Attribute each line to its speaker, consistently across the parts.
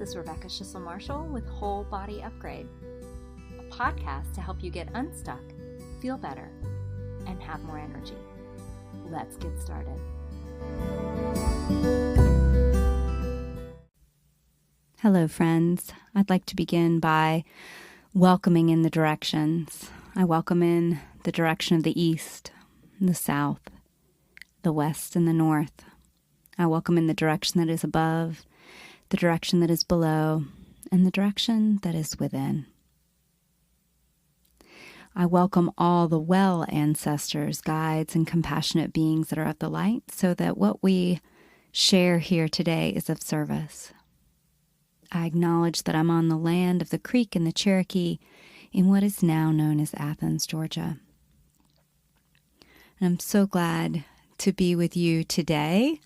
Speaker 1: is Rebecca Schissel Marshall with Whole Body Upgrade, a podcast to help you get unstuck, feel better, and have more energy. Let's get started. Hello, friends. I'd like to begin by welcoming in the directions. I welcome in the direction of the east, the south, the west, and the north. I welcome in the direction that is above, the direction that is below, and the direction that is within. I welcome all the well ancestors, guides, and compassionate beings that are of the light so that what we share here today is of service. I acknowledge that I'm on the land of the Creek and the Cherokee in what is now known as Athens, Georgia. And I'm so glad to be with you today.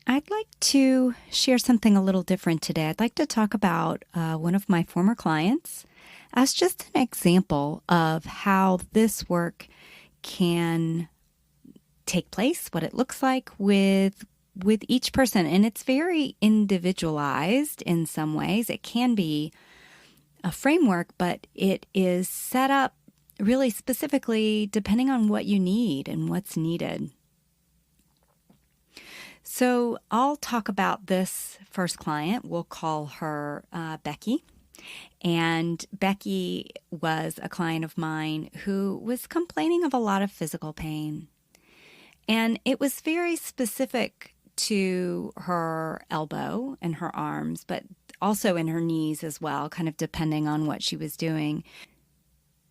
Speaker 1: I'd like to share something a little different today. I'd like to talk about one of my former clients as just an example of how this work can take place, what it looks like with each person. And it's very individualized in some ways. It can be a framework, but it is set up really specifically depending on what you need and what's needed. So I'll talk about this first client. We'll call her Becky. And Becky was a client of mine who was complaining of a lot of physical pain. And it was very specific to her elbow and her arms, but also in her knees as well, kind of depending on what she was doing.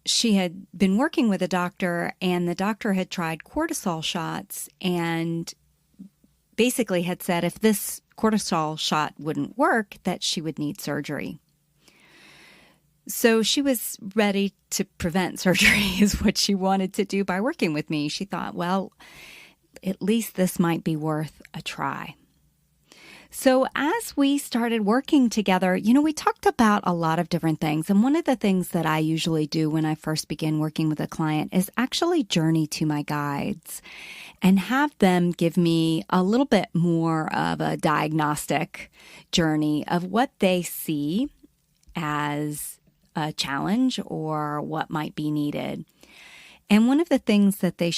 Speaker 1: She had been working with a doctor, and the doctor had tried cortisol shots and basically had said if this cortisol shot wouldn't work, that she would need surgery. So she was ready to prevent surgery is what she wanted to do by working with me. She thought, well, at least this might be worth a try. So as we started working together, we talked about a lot of different things. And one of the things that I usually do when I first begin working with a client is actually journey to my guides and have them give me a little bit more of a diagnostic journey of what they see as a challenge or what might be needed. And one of the things that they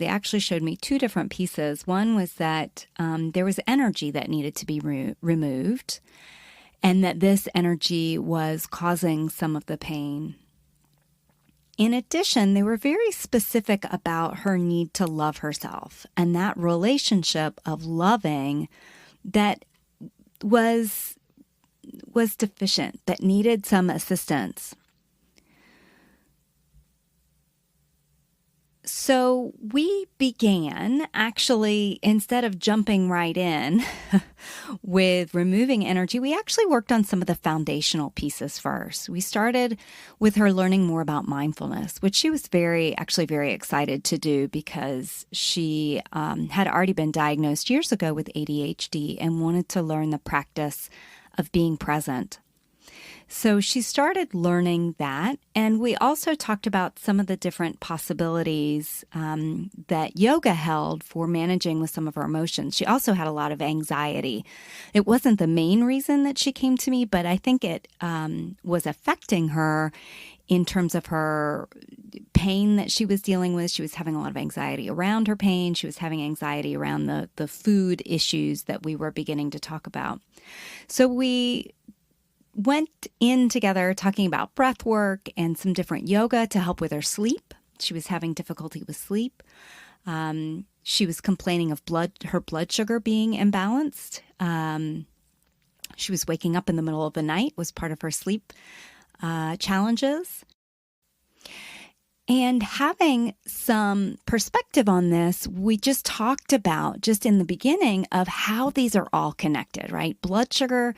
Speaker 1: actually showed me two different pieces. One was that there was energy that needed to be removed, and that this energy was causing some of the pain. In addition, they were very specific about her need to love herself and that relationship of loving that was deficient, that needed some assistance. So we began, actually, instead of jumping right in with removing energy, we actually worked on some of the foundational pieces first. We started with her learning more about mindfulness, which she was very excited to do because she had already been diagnosed years ago with ADHD and wanted to learn the practice of being present. So she started learning that, and we also talked about some of the different possibilities that yoga held for managing with some of her emotions. She also had a lot of anxiety. It wasn't the main reason that she came to me, but I think it was affecting her in terms of her pain that she was dealing with. She was having a lot of anxiety around her pain. She was having anxiety around the food issues that we were beginning to talk about. So we went in together talking about breath work and some different yoga to help with her sleep. She was having difficulty with sleep. She was complaining of her blood sugar being imbalanced. She was waking up in the middle of the night, was part of her sleep challenges. And having some perspective on this, we just talked about just in the beginning of how these are all connected, right? Blood sugar.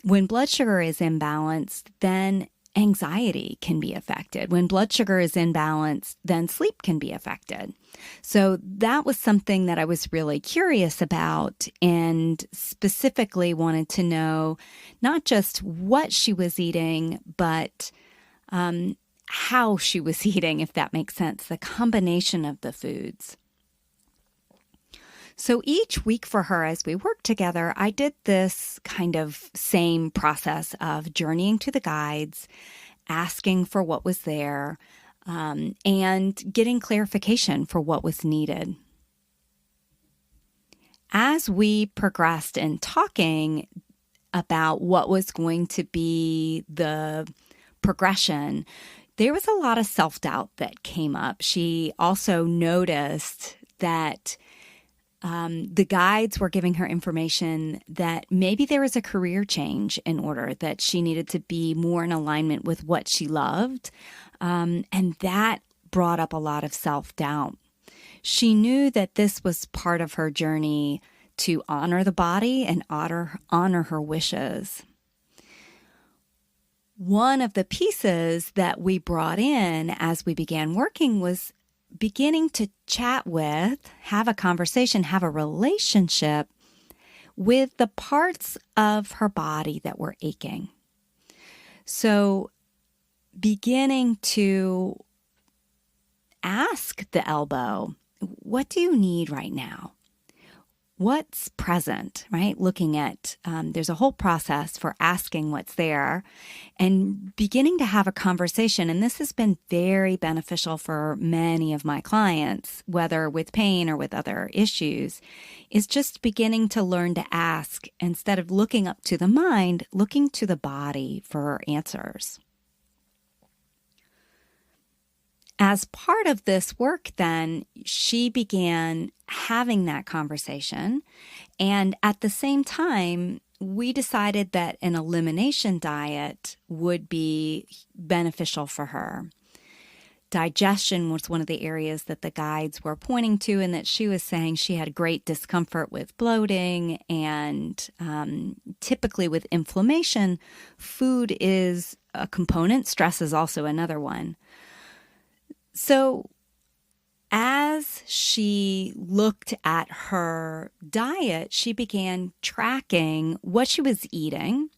Speaker 1: When blood sugar is imbalanced, then anxiety can be affected. When blood sugar is imbalanced, then sleep can be affected. So that was something that I was really curious about and specifically wanted to know not just what she was eating, but how she was eating, if that makes sense, the combination of the foods. So each week for her, as we worked together, I did this kind of same process of journeying to the guides, asking for what was there, and getting clarification for what was needed. As we progressed in talking about what was going to be the progression, there was a lot of self-doubt that came up. She also noticed that the guides were giving her information that maybe there was a career change in order, that she needed to be more in alignment with what she loved. And that brought up a lot of self-doubt. She knew that this was part of her journey to honor the body and honor her wishes. One of the pieces that we brought in as we began working was beginning to chat with, have a conversation, have a relationship with the parts of her body that were aching. So beginning to ask the elbow, what do you need right now? What's present, right? Looking at, there's a whole process for asking what's there and beginning to have a conversation. And this has been very beneficial for many of my clients, whether with pain or with other issues, is just beginning to learn to ask instead of looking up to the mind, looking to the body for answers. As part of this work, then, she began having that conversation. And at the same time, we decided that an elimination diet would be beneficial for her. Digestion was one of the areas that the guides were pointing to, and that she was saying she had great discomfort with bloating. And typically with inflammation, food is a component. Stress is also another one. So as she looked at her diet, she began tracking what she was eating,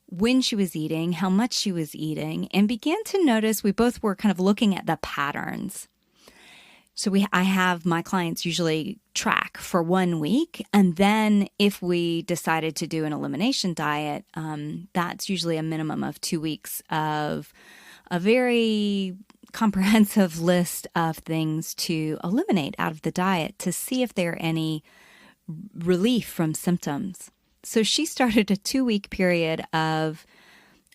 Speaker 1: when she was eating, how much she was eating, and began to notice we both were kind of looking at the patterns. So I have my clients usually track for 1 week. And then if we decided to do an elimination diet, that's usually a minimum of 2 weeks of a very comprehensive list of things to eliminate out of the diet to see if there are any relief from symptoms. So she started a 2-week period of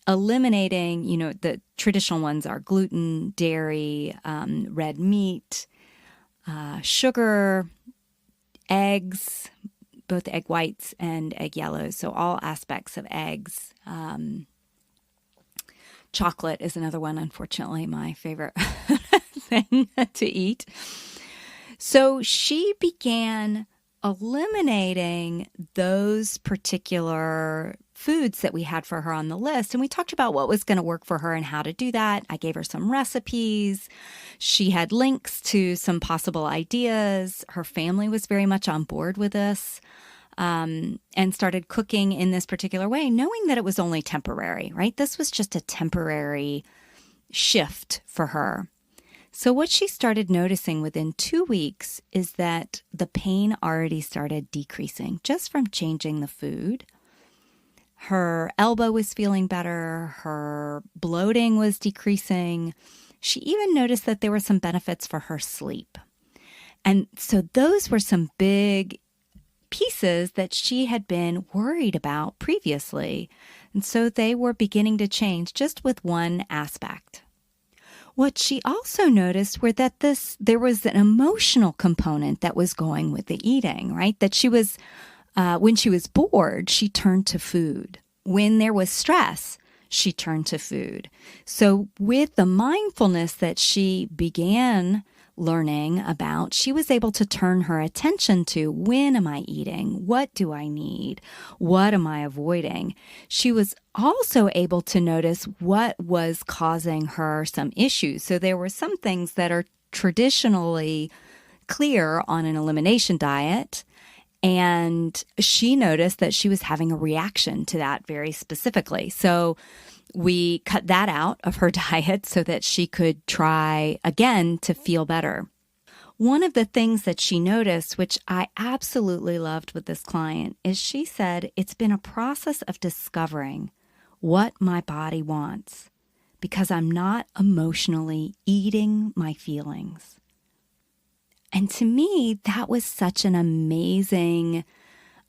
Speaker 1: eliminating, the traditional ones are gluten, dairy, red meat, sugar, eggs, both egg whites and egg yellows. So all aspects of eggs. Chocolate is another one, unfortunately, my favorite thing to eat. So she began eliminating those particular foods that we had for her on the list. And we talked about what was going to work for her and how to do that. I gave her some recipes. She had links to some possible ideas. Her family was very much on board with this. And started cooking in this particular way, knowing that it was only temporary, right? This was just a temporary shift for her. So what she started noticing within 2 weeks is that the pain already started decreasing just from changing the food. Her elbow was feeling better. Her bloating was decreasing. She even noticed that there were some benefits for her sleep. And so those were some big pieces that she had been worried about previously. And so they were beginning to change just with one aspect. What she also noticed were that there was an emotional component that was going with the eating, right? That she was, when she was bored, she turned to food. When there was stress, she turned to food. So with the mindfulness that she began learning about, she was able to turn her attention to, when am I eating? What do I need? What am I avoiding? She was also able to notice what was causing her some issues. So there were some things that are traditionally clear on an elimination diet. And she noticed that she was having a reaction to that very specifically. So we cut that out of her diet so that she could try again to feel better. One of the things that she noticed, which I absolutely loved with this client, is she said, it's been a process of discovering what my body wants because I'm not emotionally eating my feelings. And to me, that was such an amazing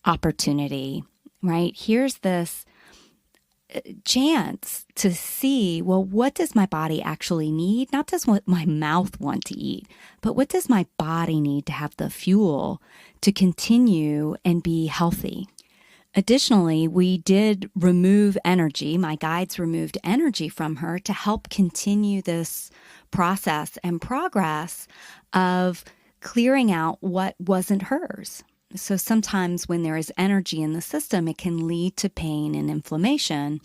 Speaker 1: opportunity, right? Here's this chance to see, well, what does my body actually need? Not just what my mouth want to eat, but what does my body need to have the fuel to continue and be healthy? Additionally, we did remove energy. My guides removed energy from her to help continue this process and progress of clearing out what wasn't hers. So sometimes when there is energy in the system, it can lead to pain and inflammation,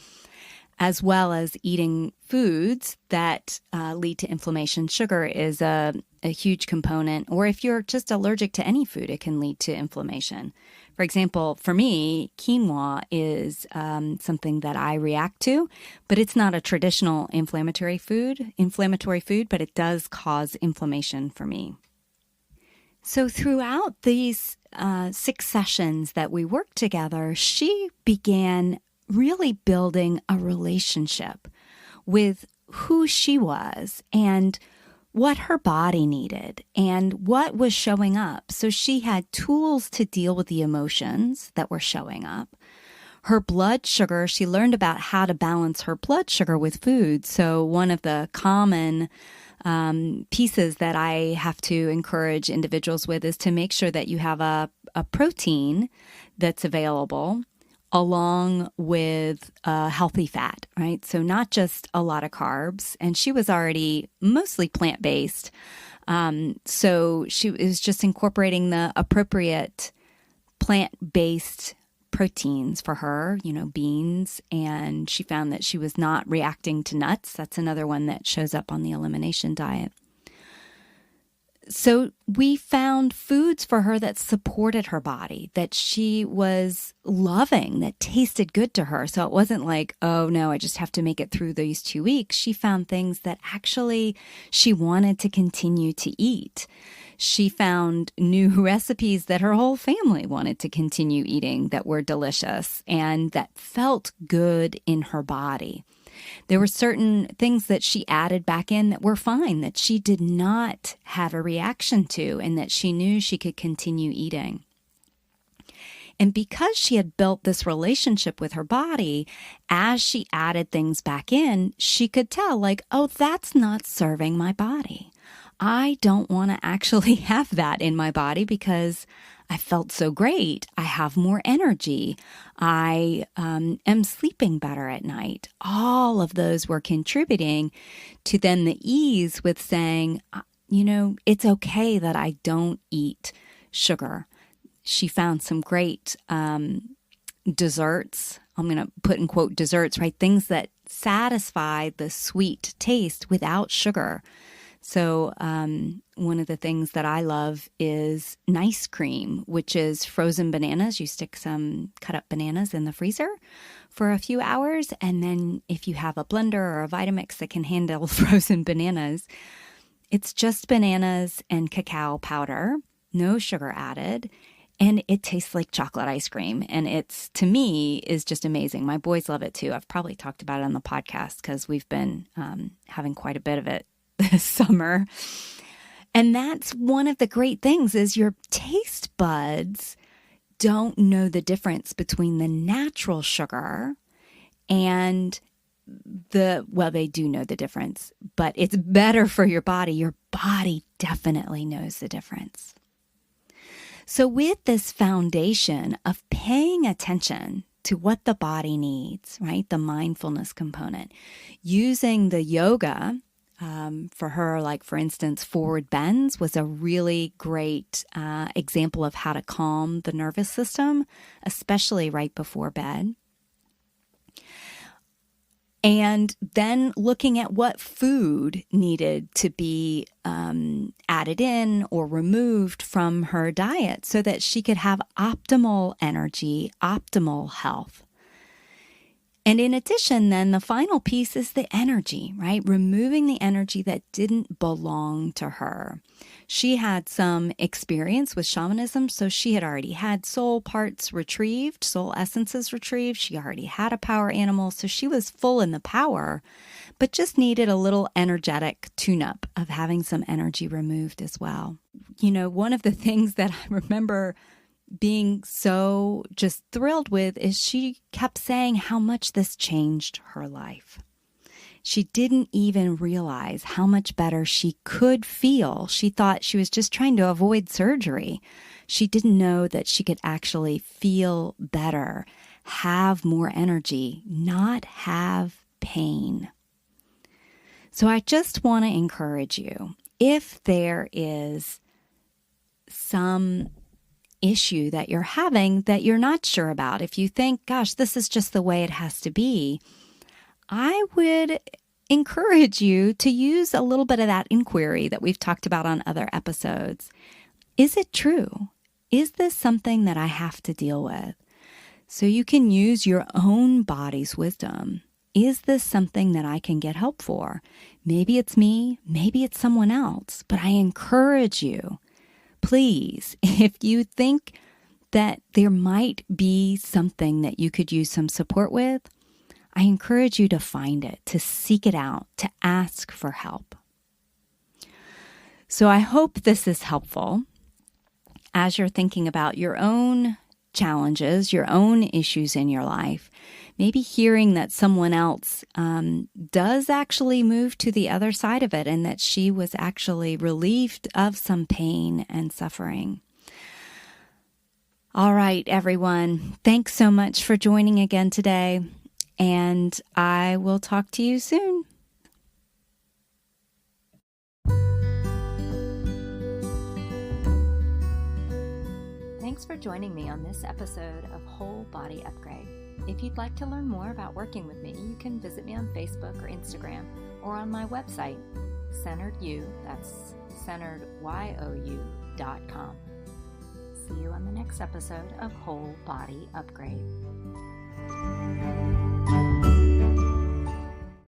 Speaker 1: as well as eating foods that lead to inflammation. Sugar is a huge component, or if you're just allergic to any food, it can lead to inflammation. For example, for me, quinoa is something that I react to, but it's not a traditional inflammatory food, but it does cause inflammation for me. So throughout these 6 sessions that we worked together, she began really building a relationship with who she was and what her body needed and what was showing up. So she had tools to deal with the emotions that were showing up. Her blood sugar, she learned about how to balance her blood sugar with food. So one of the common pieces that I have to encourage individuals with is to make sure that you have a protein that's available along with healthy fat, right? So not just a lot of carbs. And she was already mostly plant-based. So she was just incorporating the appropriate plant-based proteins for her, beans, and she found that she was not reacting to nuts. That's another one that shows up on the elimination diet. So we found foods for her that supported her body, that she was loving, that tasted good to her. So it wasn't like, oh no, I just have to make it through these 2 weeks. She found things that actually she wanted to continue to eat. She found new recipes that her whole family wanted to continue eating that were delicious and that felt good in her body. There were certain things that she added back in that were fine, that she did not have a reaction to, and that she knew she could continue eating. And because she had built this relationship with her body, as she added things back in, she could tell, like, oh, that's not serving my body. I don't want to actually have that in my body because I felt so great. I have more energy. I am sleeping better at night. All of those were contributing to then the ease with saying, it's okay that I don't eat sugar. She found some great desserts. I'm going to put in quote desserts, right? Things that satisfy the sweet taste without sugar. So one of the things that I love is Nice Cream, which is frozen bananas. You stick some cut up bananas in the freezer for a few hours. And then if you have a blender or a Vitamix that can handle frozen bananas, it's just bananas and cacao powder, no sugar added. And it tastes like chocolate ice cream. And it's, to me, is just amazing. My boys love it too. I've probably talked about it on the podcast because we've been having quite a bit of it this summer. And that's one of the great things is your taste buds don't know the difference between the natural sugar and they do know the difference, but it's better for your body. Your body definitely knows the difference. So with this foundation of paying attention to what the body needs, right? The mindfulness component, using the yoga, for her, like for instance, forward bends was a really great example of how to calm the nervous system, especially right before bed. And then looking at what food needed to be added in or removed from her diet so that she could have optimal energy, optimal health. And in addition, then the final piece is the energy, right? Removing the energy that didn't belong to her. She had some experience with shamanism, so she had already had soul parts retrieved, soul essences retrieved. She already had a power animal, so she was full in the power, but just needed a little energetic tune-up of having some energy removed as well. You know, one of the things that I remember being so just thrilled with is she kept saying how much this changed her life. She didn't even realize how much better she could feel. She thought she was just trying to avoid surgery. She didn't know that she could actually feel better, have more energy, not have pain. So I just want to encourage you, if there is some issue that you're having that you're not sure about, if you think, gosh, this is just the way it has to be, I would encourage you to use a little bit of that inquiry that we've talked about on other episodes. Is it true? Is this something that I have to deal with? So you can use your own body's wisdom. Is this something that I can get help for? Maybe it's me, maybe it's someone else, but I encourage you, please, if you think that there might be something that you could use some support with, I encourage you to find it, to seek it out, to ask for help. So I hope this is helpful as you're thinking about your own challenges, your own issues in your life. Maybe hearing that someone else does actually move to the other side of it and that she was actually relieved of some pain and suffering. All right, everyone. Thanks so much for joining again today, and I will talk to you soon. Thanks for joining me on this episode of Whole Body Upgrade. If you'd like to learn more about working with me, you can visit me on Facebook or Instagram or on my website, Centered You, that's centeredyou.com. See you on the next episode of Whole Body Upgrade.